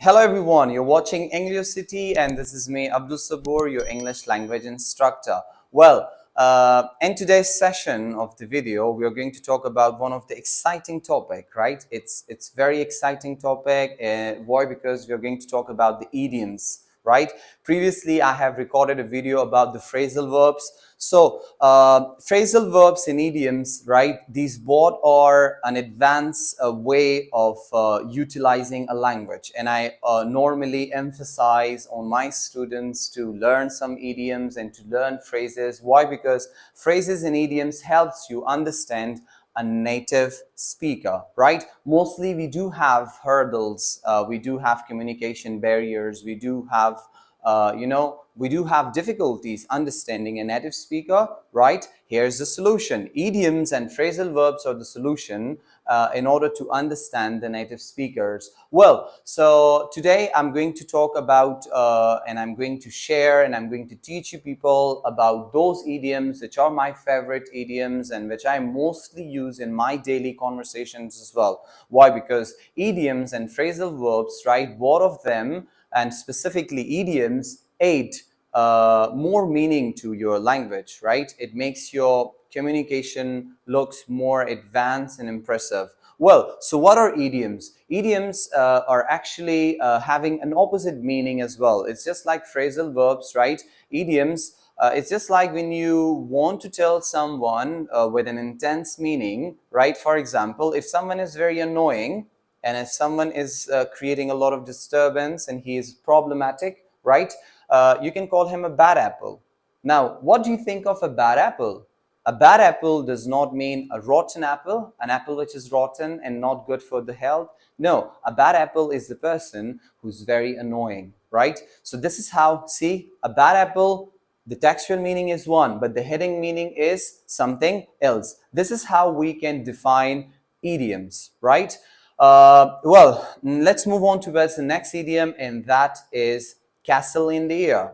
Hello everyone, you're watching EnlioCity and this is me, Abdul Sabur, your English language instructor. Well, in today's session of the video, we are going to talk about one of the exciting topic, right? It's very exciting topic. Why? Because we are going to talk about the idioms, right? Previously, I have recorded a video about the phrasal verbs. So, phrasal verbs and idioms, right? These both are an advanced way of utilizing a language. And I normally emphasize on my students to learn some idioms and to learn phrases. Why? Because phrases and idioms helps you understand a native speaker, right? Mostly we do have hurdles, we do have communication barriers, we do have we do have difficulties understanding a native speaker, right? Here's the solution. Idioms and phrasal verbs are the solution in order to understand the native speakers. Well, so today I'm going to talk about and I'm going to share and I'm going to teach you people about those idioms which are my favorite idioms and which I mostly use in my daily conversations as well. Why? Because idioms and phrasal verbs, right, both of them, and specifically idioms, aid more meaning to your language, right? It makes your communication looks more advanced and impressive. Well, so what are idioms? Idioms are actually having an opposite meaning as well. It's just like phrasal verbs, right? Idioms, it's just like when you want to tell someone with an intense meaning, right? For example, if someone is very annoying, and if someone is creating a lot of disturbance and he is problematic, right? You can call him a bad apple. Now, what do you think of a bad apple? A bad apple does not mean a rotten apple, an apple which is rotten and not good for the health. No, a bad apple is the person who's very annoying, right? So this is how, see, a bad apple, the textual meaning is one, but the heading meaning is something else. This is how we can define idioms, right? Let's move on towards the next idiom, and that is castle in the air.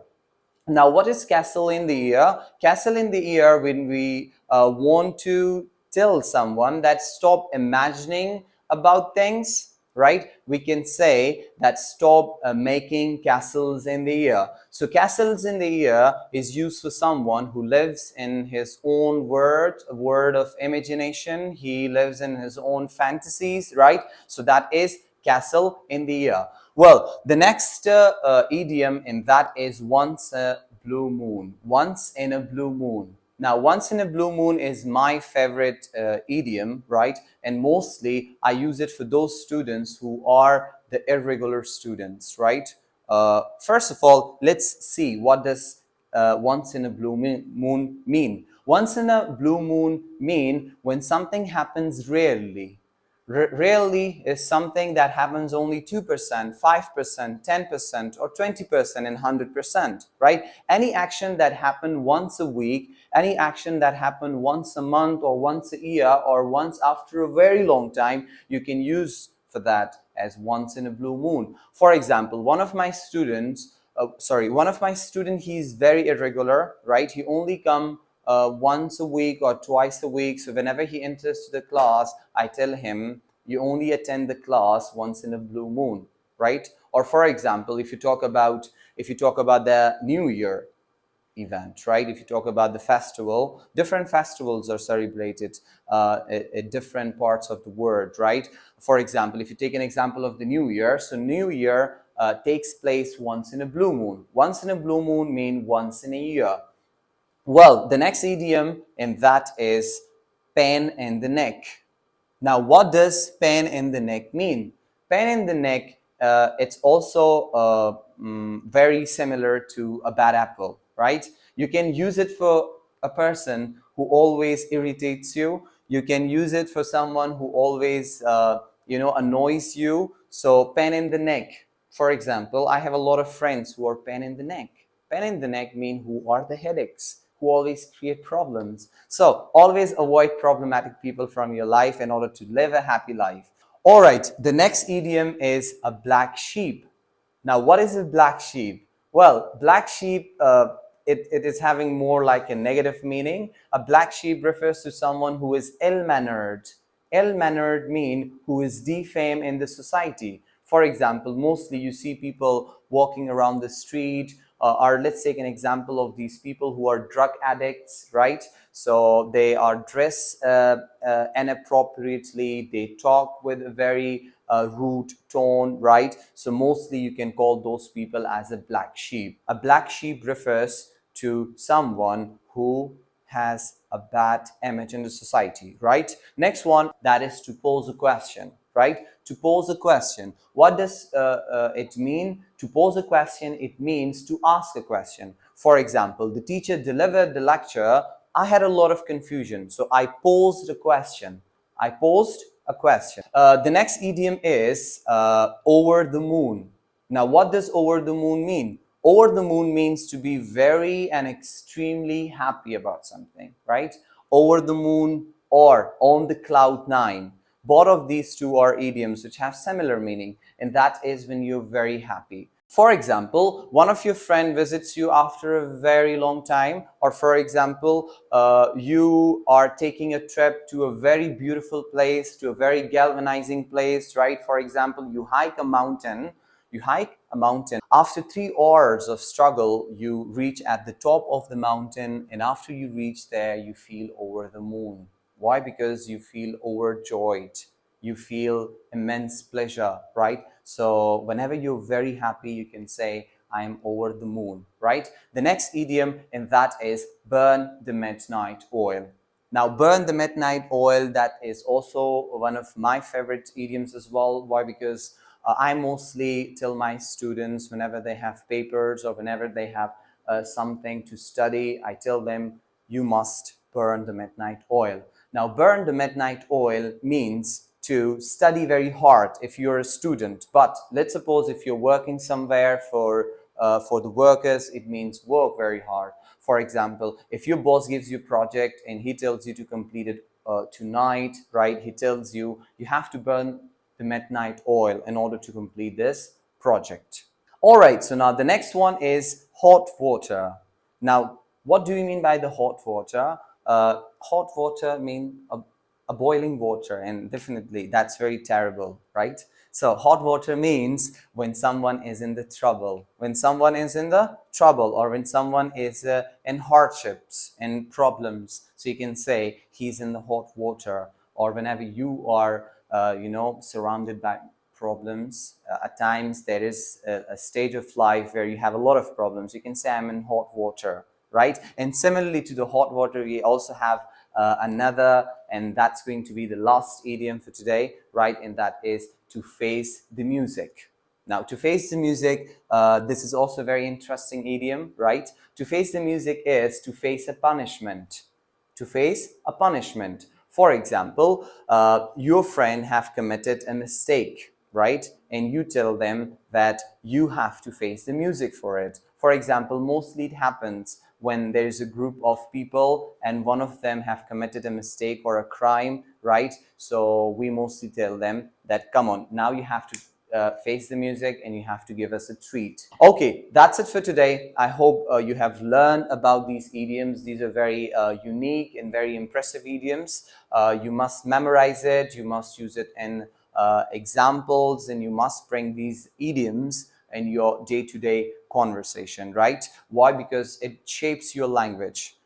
Now, what is castle in the air? Castle in the air when we want to tell someone that stop imagining about things, right? We can say that stop making castles in the air. So castles in the air is used for someone who lives in his own world of imagination. He lives in his own fantasies, right? So that is castle in the air. Well, the next idiom in that is once a blue moon. Once in a blue moon. Now, once in a blue moon is my favorite idiom, right? And mostly I use it for those students who are the irregular students, right? First of all, let's see what does once in a blue moon mean. Once in a blue moon mean when something happens rarely. Rarely is something that happens only 2%, 5%, 10%, or 20% and 100%, right? Any action that happened once a week, any action that happened once a month or once a year or once after a very long time, you can use for that as once in a blue moon. For example, one of my students, he's very irregular, right? He only come once a week or twice a week. So whenever he enters the class, I tell him, you only attend the class once in a blue moon, right? Or for example, if you talk about the New Year event, right? If you talk about the festival, different festivals are celebrated at different parts of the world, right? For example, if you take an example of the New Year, so New Year takes place once in a blue moon. Once in a blue moon means once in a year. Well, the next idiom, and that is pain in the neck. Now, what does pain in the neck mean? Pain in the neck, it's also very similar to a bad apple, right? You can use it for a person who always irritates you. You can use it for someone who always, annoys you. So, pain in the neck. For example, I have a lot of friends who are pain in the neck. Pain in the neck mean who are the headaches, who always create problems. So always avoid problematic people from your life in order to live a happy life. All right, the next idiom is a black sheep. Now, what is a black sheep? Well, black sheep, it is having more like a negative meaning. A black sheep refers to someone who is ill-mannered. Ill-mannered mean who is defamed in the society. For example, mostly you see people walking around the street, or let's take an example of these people who are drug addicts, right? So they are dressed inappropriately, they talk with a very rude tone, right? So mostly you can call those people as a black sheep. A black sheep refers to someone who has a bad image in the society, right? Next one, that is to pose a question, right? To pose a question. What does it mean? To pose a question, it means to ask a question. For example, the teacher delivered the lecture. I had a lot of confusion, so I posed a question. I posed a question. The next idiom is over the moon. Now, what does over the moon mean? Over the moon means to be very and extremely happy about something, right? Over the moon or on the cloud nine. Both of these two are idioms which have similar meaning, and that is when you're very happy. For example, one of your friend visits you after a very long time, or for example, you are taking a trip to a very beautiful place, to a very galvanizing place, right? For example, you hike a mountain. After 3 hours of struggle, you reach at the top of the mountain, and after you reach there, you feel over the moon. Why? Because you feel overjoyed. You feel immense pleasure, right? So whenever you're very happy, you can say, I am over the moon, right? The next idiom, and that is burn the midnight oil. Now, burn the midnight oil, that is also one of my favorite idioms as well. Why? Because I mostly tell my students whenever they have papers or whenever they have something to study, I tell them, you must burn the midnight oil. Now, burn the midnight oil means to study very hard if you're a student. But let's suppose if you're working somewhere for the workers, it means work very hard. For example, if your boss gives you a project and he tells you to complete it tonight, right? He tells you, you have to burn the midnight oil in order to complete this project. All right, so now the next one is hot water. Now, what do you mean by the hot water? Hot water means a boiling water, and definitely that's very terrible, right? So hot water means when someone is in the trouble, or when someone is in hardships and problems. So you can say he's in the hot water, or whenever you are, surrounded by problems. At times there is a stage of life where you have a lot of problems. You can say I'm in hot water, right? And similarly to the hot water, we also have another, and that's going to be the last idiom for today, right? And that is to face the music. Now, to face the music, this is also a very interesting idiom, right? To face the music is to face a punishment. To face a punishment. For example, your friend have committed a mistake, right? And you tell them that you have to face the music for it. For example, mostly it happens when there is a group of people and one of them have committed a mistake or a crime, right? So we mostly tell them that, come on, now you have to face the music and you have to give us a treat. Okay, that's it for today. I hope you have learned about these idioms. These are very unique and very impressive idioms. You must memorize it, you must use it in examples, and you must bring these idioms in your day-to-day conversation, right? Why? Because it shapes your language.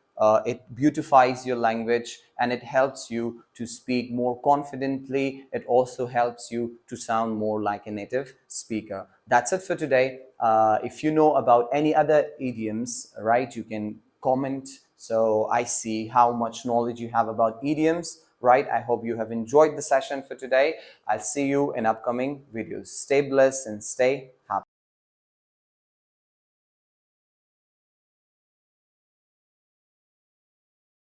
It beautifies your language, and it helps you to speak more confidently. It also helps you to sound more like a native speaker. That's it for today. If you know about any other idioms, right, you can comment. So I see how much knowledge you have about idioms, right? I hope you have enjoyed the session for today. I'll see you in upcoming videos. Stay blessed and stay